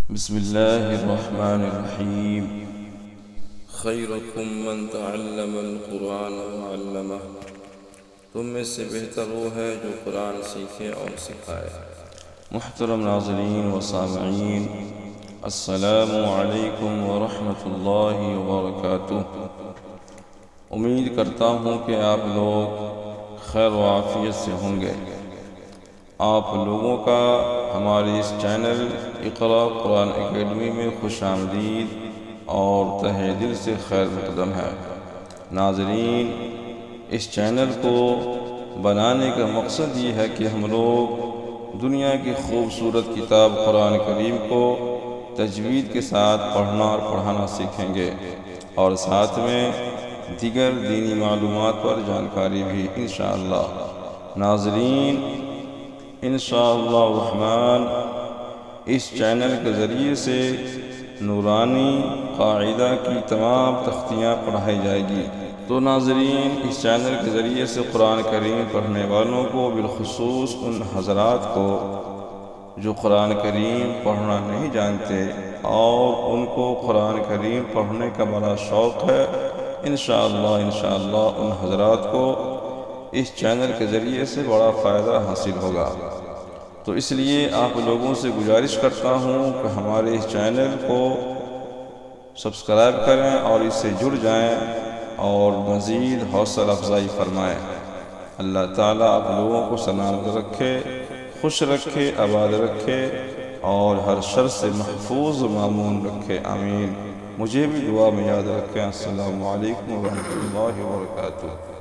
بسم اللہ الرحمن الرحیم۔ خیرکم من تعلم القرآن وعلمہ، تم میں سے بہتر وہ ہے جو قرآن سیکھے اور سکھائے۔ محترم ناظرین و سامعین، السلام علیکم ورحمۃ اللہ وبرکاتہ۔ امید کرتا ہوں کہ آپ لوگ خیر و عافیت سے ہوں گے۔ آپ لوگوں کا ہمارے اس چینل اقرا قرآن اکیڈمی میں خوش آمدید اور تہہ دل سے خیر مقدم ہے۔ ناظرین، اس چینل کو بنانے کا مقصد یہ ہے کہ ہم لوگ دنیا کی خوبصورت کتاب قرآن کریم کو تجوید کے ساتھ پڑھنا اور پڑھانا سیکھیں گے، اور ساتھ میں دیگر دینی معلومات پر جانکاری بھی انشاءاللہ۔ ناظرین، انشاءاللہ الرحمن اس چینل کے ذریعے سے نورانی قاعدہ کی تمام تختیاں پڑھائی جائے گی۔ تو ناظرین، اس چینل کے ذریعے سے قرآن کریم پڑھنے والوں کو، بالخصوص ان حضرات کو جو قرآن کریم پڑھنا نہیں جانتے اور ان کو قرآن کریم پڑھنے کا بڑا شوق ہے، انشاءاللہ ان حضرات کو اس چینل کے ذریعے سے بڑا فائدہ حاصل ہوگا۔ تو اس لیے آپ لوگوں سے گزارش کرتا ہوں کہ ہمارے اس چینل کو سبسکرائب کریں اور اس سے جڑ جائیں اور مزید حوصلہ افزائی فرمائیں۔ اللہ تعالیٰ آپ لوگوں کو سلامت رکھے، خوش رکھے، آباد رکھے اور ہر شر سے محفوظ و مامون رکھے، آمین۔ مجھے بھی دعا میں یاد رکھیں۔ السلام علیکم ورحمۃ اللہ وبرکاتہ۔